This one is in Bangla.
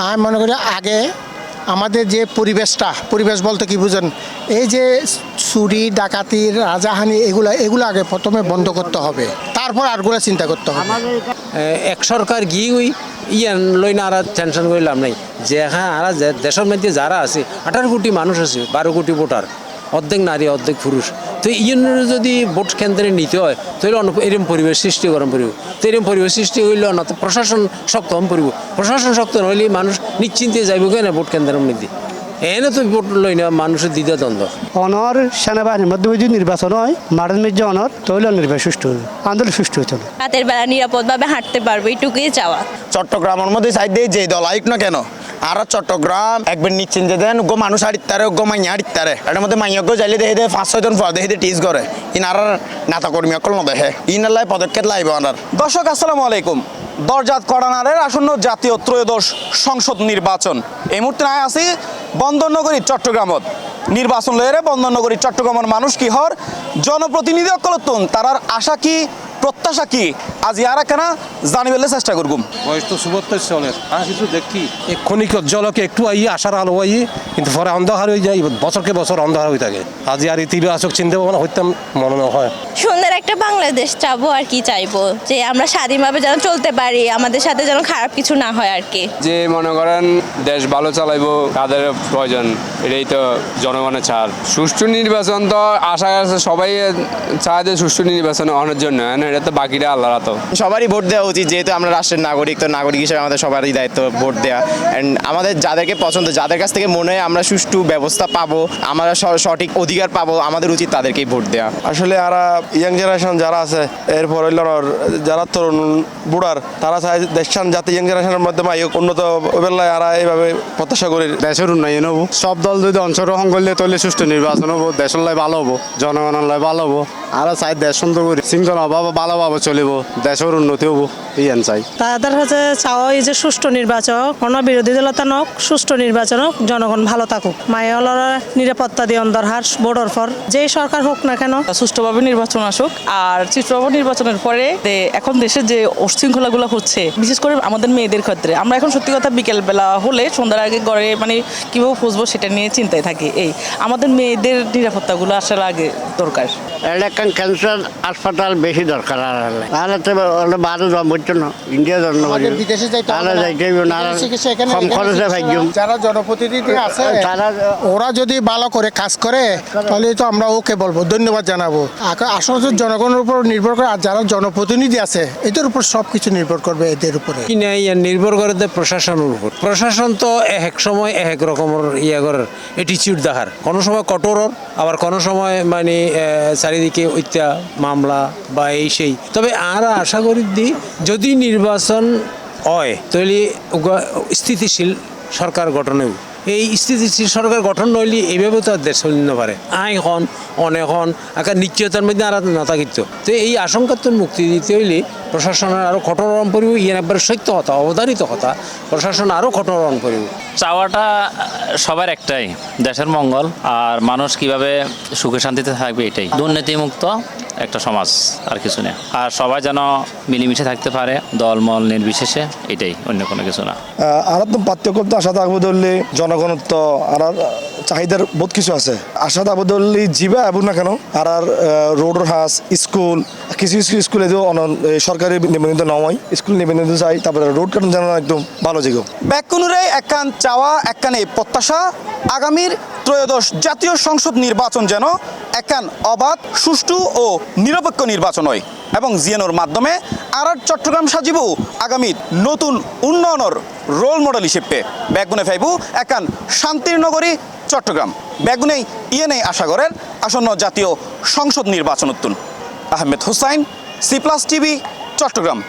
আমি মনে করি আগে আমাদের যে পরিবেশ বলতে কি বুঝেন, এই যে চুরি ডাকাতি রাজাহানি এগুলো আগে প্রথমে বন্ধ করতে হবে, তারপর আরগুলো চিন্তা করতে হবে। এক সরকার গিয়ে ইয়ান লই না আর টেনশন করে লাভ নাই। যে হ্যাঁ আর দেশের মধ্যে যারা আছে 18 কোটি মানুষ আছে, 12 কোটি ভোটার, অর্ধেক নারী অর্ধেক পুরুষ। তো ইউনিয়নের যদি ভোট কেন্দ্রে নিতে হয় তাহলে এরকম পরিবেশ সৃষ্টি করা পড়ব। তো এরকম পরিবেশ সৃষ্টি হইলে না তো প্রশাসন শক্ত হম পড়ব। প্রশাসন শক্ত হইলে মানুষ নিশ্চিন্তে যাইব কেন ভোট কেন্দ্রের মধ্যে। এনে তো ভোট লই না মানুষের দ্বিধা দ্বন্দ্ব। অনর সেনাবাহিনীর মধ্যে যদি নির্বাচন হয়, মাঠের মধ্যে অনর, তাহলে নির্বাচন সুষ্ঠু হবে, আন্দোলন সুষ্ঠু হতো না। রাতের বেলা নিরাপদভাবে হাঁটতে পারবো, এইটুকুই চাওয়া। চট্টগ্রামের মধ্যে সাইড দিয়ে যে দল আইক না কেন, আর চট্টগ্রাম একবার নিচ্ছেন যে দেন গো মানুষ হারিতারে গো মাইয়া হারিতারে, এটার মধ্যে মাইয়জ্ঞ যাইলে দেখে দেয় 5-6 জন পর দেখে টিজ করে ইনার নেতা কর্মী অকল ন দেখে ইনার পদক্ষেপ লাইব আনার। দর্শক আসসালামু আলাইকুম। দরজাত কড়ানারের আসন্ন জাতীয় ত্রয়োদশ সংসদ নির্বাচন এই মুহূর্তে আয় আছি বন্দরনগরী চট্টগ্রামত। নির্বাচন লয়েরে বন্দরনগরী চট্টগ্রামের মানুষ কি হর জনপ্রতিনিধি অকলতুন তারার আশা কি প্রত্যাশা কি আজ ইয়ারা কেনা জানিবেলে চেষ্টা করগুম। বয়স তো 74 চলে কিছু দেখি ক্ষণিক জলকে একটু আই আশার আলো আই, কিন্তু পরে অন্ধকার হয়ে যায়, বছরকে বছর অন্ধকার হয়ে থাকে। আজ আর ইতিবাচক চিন্তা ভাবনা হইতাম মনে না হয়। সুন্দর একটা বাংলাদেশ চাবো, আর কি চাইবো যে আমরা স্বাধীনভাবে যেন চলতে পারি, আমাদের সাথে যেন খারাপ কিছু না হয় আর কি। যে মনে করেন দেশ ভালো চালাইবো কাদের প্রয়োজন, এটাই তো জনগণের চার। সুষ্ঠু নির্বাচন তো আশা আছে, সবাই চায় যে সুষ্ঠু নির্বাচন হওয়ার জন্য, এটা তো বাকিটা আল্লাহর হাতে। সবারই ভোট দেওয়া উচিত, যেহেতু আমরা রাষ্ট্রের নাগরিক, তো নাগরিক হিসেবে আমাদের সবারই দায়িত্ব ভোট দেওয়া। অ্যান্ড আমাদের যাদেরকে পছন্দ, যাদের কাছ থেকে মনে হয় আমরা সুষ্ঠু ব্যবস্থা পাবো, আমরা সঠিক অধিকার পাবো, আমাদের উচিত তাদেরকেই ভোট দেওয়া। আসলে আরা ইয়াং জেনারেশন যারা আছে, এরপর হইল যারা তরুণ বুড়ার, তারা চায় দেশান যাতে ইয়াং জেনারেশনের মধ্যে উন্নত বেলায় আরা এইভাবে প্রত্যাশা করি দেশের উন্নয়ন হবো। সব দল যদি অংশগ্রহণ করলে তাহলে সুষ্ঠু নির্বাচন হবো, দেশের লাই ভালো হবো, জনগণের লাই ভালো হবো। আর চাই দেশ সুন্দর করে শৃঙ্খলা ভাবে ভালোভাবে চলিব, দেশের উন্নতি হবো, ইয়ান চাই। তাদের কাছে চাওয়া এই যে সুষ্ঠু নির্বাচন, কোনো বিরোধী দলতা নক, সুষ্ঠু নির্বাচন হোক, জনগণ ভালো থাকুক, মায়ালরা নিরাপত্তা দিয়ে অন্তর্হার বোর্ডর পর যেই সরকার হোক না কেন সুষ্ঠুভাবে নির্বাচন আসুক। আর সুষ্ঠুভাবে নির্বাচনের পরে এখন দেশে যে অশৃঙ্খলাগুলো হচ্ছে, বিশেষ করে আমাদের মেয়েদের ক্ষেত্রে, আমরা এখন সত্যি কথা বিকেলবেলা হলে সন্ধ্যার আগে ঘরে মানে কীভাবে খুঁজবো সেটা নিয়ে চিন্তায় থাকি। এই আমাদের মেয়েদের নিরাপত্তাগুলো আসলে আগে দরকার। এখন ক্যান্সার হাসপাতাল বেশি দরকার, তাহলে তো ভালো জন্মছে না, ইন্ডিয়া জন্ম বিদেশে যাইতে কম খরচে ভাগ্য। যারা জনপ্রতিনিধি আছে ওরা যদি ভালো করে কাজ করে তাহলে তো আমরা ওকে বলবো, ধন্যবাদ জানাবো। আসলে জনগণের উপর নির্ভর করে, আর যারা জনপ্রতিনিধি আছে এদের উপর সবকিছু নির্ভর করবে, এদের উপরে কি নাই নির্ভর করে প্রশাসনের উপর। প্রশাসন তো এক সময় এক রকমের করার অ্যাটিচিউড দেখার, কোনো সময় কঠোর, আবার কোনো সময় মানে চারিদিকে ঐত্যা মামলা বা এই সেই। তবে আর আশা করি যদি নির্বাচন হয় তাহলে স্থিতিশীল সরকার গঠনেও, এই স্থিতিশীল সরকার গঠন নইলে এইভাবে তো দেশ চলিতে পারে। এখন অনেকক্ষণ আকার নিশ্চয়তার মধ্যে আর না থাকিত। তো এই আশঙ্কার তো মুক্তি দিতে হইলে প্রশাসনের আরও কঠোর করিব, ইয়ার একবার সত্য কথা, অবধারিত কথা, প্রশাসন আরও কঠোর করিব। চাওয়াটা সবার একটাই, দেশের মঙ্গল আর মানুষ কিভাবে সুখে শান্তিতে থাকবে, এটাই। দুর্নীতিমুক্ত একটা সমাজ, আর কিছু না। আর সবাই যেন মিলেমিশে থাকতে পারে, দলমল নির্বিশেষে, এটাই, অন্য কোনো কিছু না। আর তো পার্থক্য তো আশা থাকবো ধরলে জনগণের তো আর চাহিদার বহুত কিছু আছে। আশা থাকবো ধরলে জিবা এবো না কেন আর রোড হাস স্কুল, কিছু কিছু স্কুলে সরকারি নিবন্ধিত নয়, স্কুল নিবন্ধিত চাই, তারপরে রোড কাটন যেন একদম ভালো জিগো। ব্যাকুনুরে একখান চাওয়া একখান এই প্রত্যাশা, আগামীর ত্রয়োদশ জাতীয় সংসদ নির্বাচন যেন একখান অবাধ, সুষ্ঠু ও নিরপেক্ষ নির্বাচন হয় এবং জিএনওর মাধ্যমে আর চট্টগ্রাম সাজিব আগামী নতুন উন্নয়নের রোল মডেল হিসেবে ব্যাগুনে ফাইবু একখান শান্তির নগরী চট্টগ্রাম। ব্যাগুনেই ইয়েনেই আশাগরের আসন্ন জাতীয় সংসদ নির্বাচন উত্তুন। Ahmed Hussain, C plus TV, Chittagong.